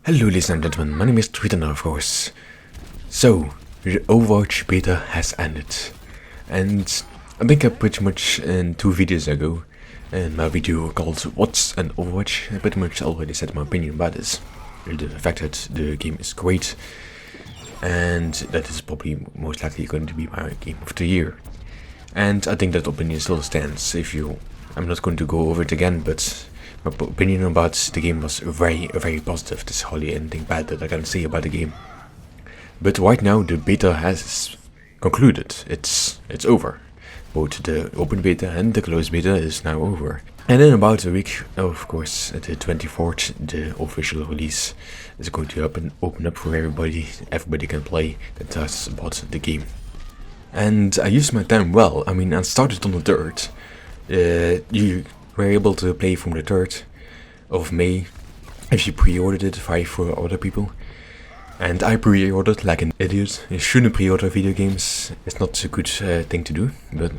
Hello ladies and gentlemen, my name is Treetender of course. So, the Overwatch Beta has ended. And I think I pretty much in 2 videos ago, in my video called What's an Overwatch, I pretty much already said my opinion about this. The fact that the game is great, and that is probably most likely going to be my game of the year. And I think that opinion still stands. I'm not going to go over it again, but my opinion about the game was very positive. There's hardly anything bad that I can say about the game. But right now the beta has concluded. It's over. Both the open beta and the closed beta is now over. And in about a week, of course, at the 24th, the official release is going to open up for everybody. Everybody can play that has bought the game. And I used my time well. I mean, I started on the 3rd. You were able to play from the 3rd of May if you pre-ordered it for other people. And I pre-ordered like an idiot. You shouldn't pre-order video games. It's not a good thing to do, but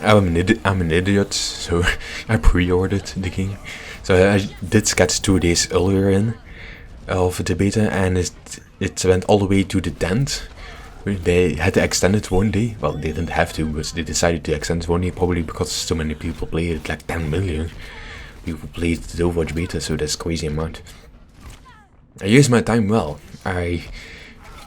I'm an idiot, so I pre-ordered the game. So I did get 2 days earlier in of the beta, and it went all the way to the 10th. They had to extend it 1 day. Well, they didn't have to, but they decided to extend it 1 day, probably because so many people played it, like 10 million people played the Overwatch Beta, so that's a crazy amount. I used my time well. I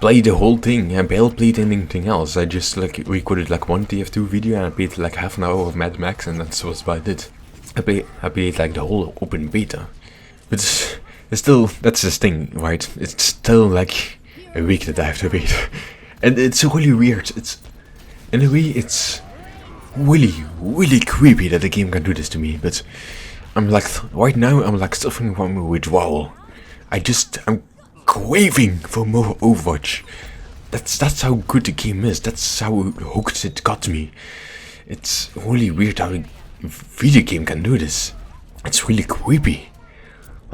played the whole thing. I barely played anything else. I just recorded one TF2 video, and I played like half an hour of Mad Max, and that was about it. I played like the whole open beta. But it's still, that's the thing, right? It's still like a week that I have to wait. And it's really weird. In a way, it's really creepy that the game can do this to me. But I'm like, right now, I'm like suffering from withdrawal. I'm craving for more Overwatch. That's how good the game is. That's how hooked it got me. It's really weird how a video game can do this. It's really creepy.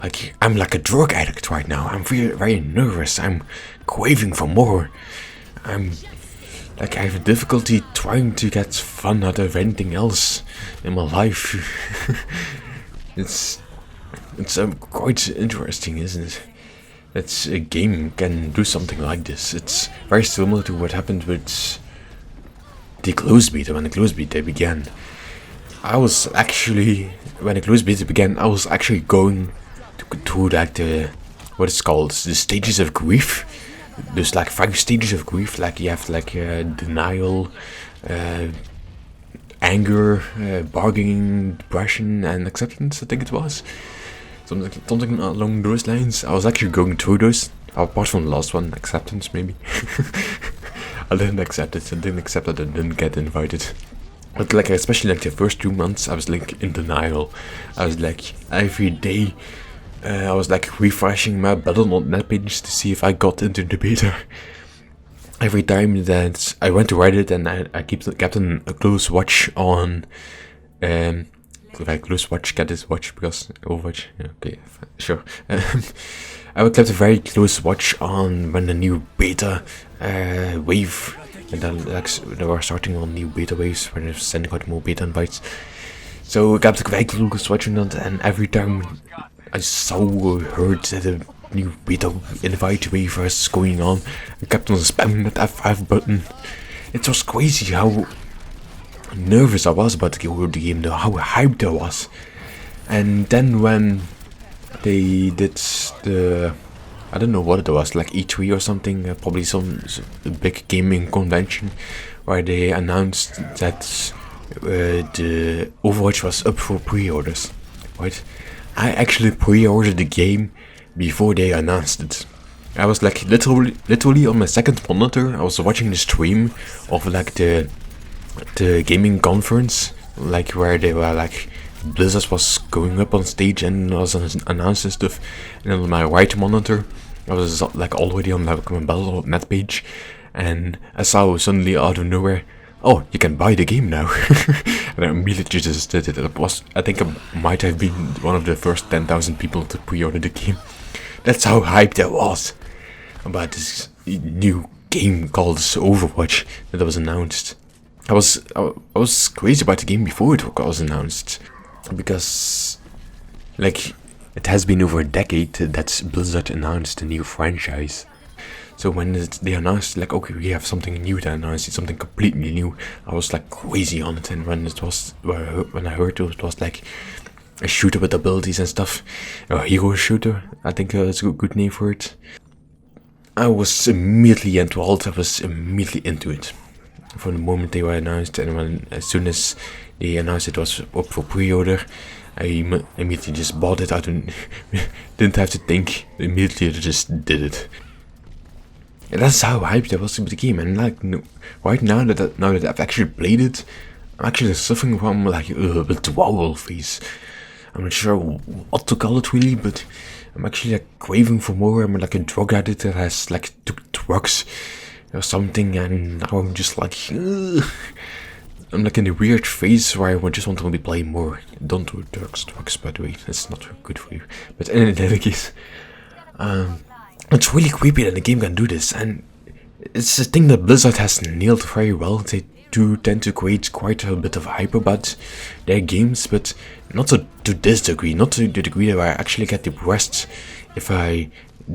Like, I'm like a drug addict right now. I'm very nervous. I'm craving for more. I have difficulty trying to get fun out of anything else in my life. It's quite interesting, isn't it? That a game can do something like this. It's very similar to what happened with the closed beta. When the closed beta began, I was actually going to like what it's called, the stages of grief. There's like 5 stages of grief. Like you have denial, anger, bargaining, depression, and acceptance. I think it was something along those lines. I was actually going through those. Apart from the last one, acceptance maybe. I didn't accept it. I didn't accept that I didn't get invited. But especially the first 2 months, I was in denial. I was every day. I was refreshing my Battle.net page to see if I got into the beta. Every time that I went to Reddit, and I kept a close watch on, close watch, get this watch because Overwatch. Yeah, okay, sure. I would keep a very close watch on when the new beta wave, and then they were starting on new beta waves when they're sending out more beta invites. So I kept a very close watch on that, and every time I heard that a new beta invite wave was going on, I kept on spamming that F5 button. It was crazy how nervous I was about the game, though, how hyped I was. And then when they did I don't know what it was, like E3 or something, probably some big gaming convention, where they announced that the Overwatch was up for pre-orders, right? I actually pre-ordered the game before they announced it. I was literally on my second monitor. I was watching the stream of the gaming conference, where they were Blizzard was going up on stage and was announced and stuff. And on my right monitor, I was already on my Battle.net page, and I saw suddenly out of nowhere, oh, you can buy the game now. And I immediately just did it. I think I might have been one of the first 10,000 people to pre-order the game. That's how hyped I was about this new game called Overwatch that was announced. I was crazy about the game before it was announced, because it has been over a decade that Blizzard announced a new franchise. So when they announced like, okay, we have something new, they announced something completely new, I was like crazy on it. And when I heard it was like a shooter with abilities and stuff, a hero shooter, I think that's a good name for it, I was immediately enthralled. I was immediately into it from the moment they were announced. And as soon as they announced it was up for pre-order, I immediately just bought it. I didn't have to think, immediately I just did it. And that's how hyped I was with the game. And like right now that I've actually played it, I'm actually suffering from like a withdrawal phase. I'm not sure what to call it really, but I'm actually like craving for more. I'm like a drug addict that has like took drugs or something, and now I'm just like I'm like in a weird phase where I just want to be playing more. Don't do drugs by the way, it's not good for you. But in any case, it's really creepy that the game can do this, and it's a thing that Blizzard has nailed very well. They do tend to create quite a bit of hype about their games, but not to this degree, not to the degree that I actually get depressed if I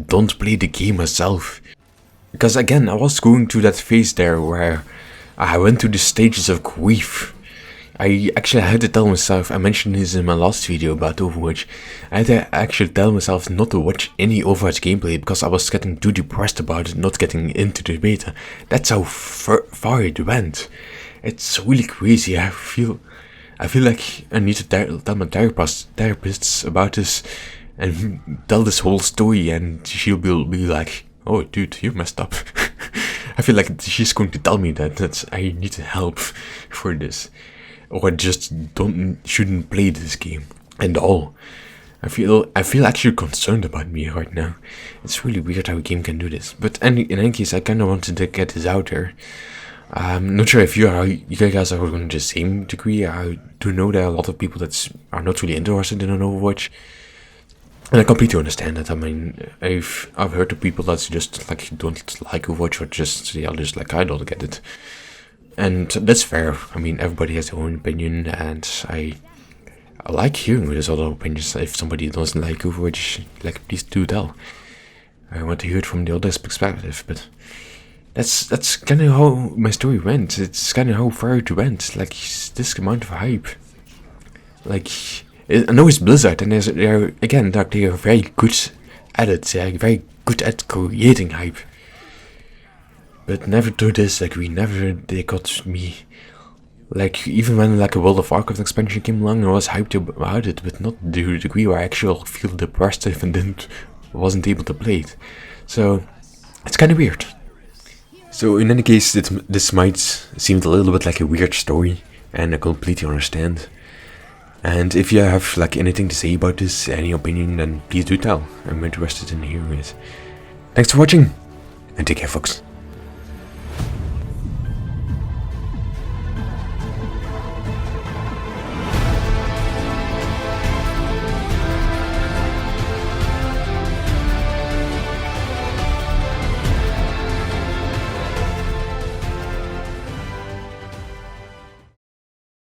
don't play the game myself. Because again, I was going through that phase there where I went through the stages of grief. I had to tell myself, I mentioned this in my last video about Overwatch, I had to actually tell myself not to watch any Overwatch gameplay because I was getting too depressed about it, not getting into the beta. That's how far it went. It's really crazy. I feel like I need to tell my therapist about this and tell this whole story, and she'll be like, oh dude, you messed up. I feel like she's going to tell me that I need help for this, or I just shouldn't play this game and all. I feel actually concerned about me right now. It's really weird how a game can do this. But in any case, I kind of wanted to get this out there. I'm not sure if you guys are going to the same degree. I do know there are a lot of people that are not really interested in an Overwatch, and I completely understand that. I mean, I've heard of people that just like don't like Overwatch, or just like, I don't get it. And that's fair. I mean, everybody has their own opinion, and I like hearing these other opinions. If somebody doesn't like Overwatch, like, please do tell. I want to hear it from the other's perspective, but that's kind of how my story went. It's kind of how far it went. Like, this amount of hype. Like, I know it's Blizzard, and they are very good at it. They are very good at creating hype. But never do this, like, they got me. Like, even when like a World of Warcraft expansion came along, I was hyped about it, but not to the degree where I actually feel depressed if I wasn't able to play it. So, it's kind of weird. So in any case, this might seem a little bit like a weird story, and I completely understand. And if you have like anything to say about this, any opinion, then please do tell. I'm interested in hearing it. Thanks for watching, and take care, folks.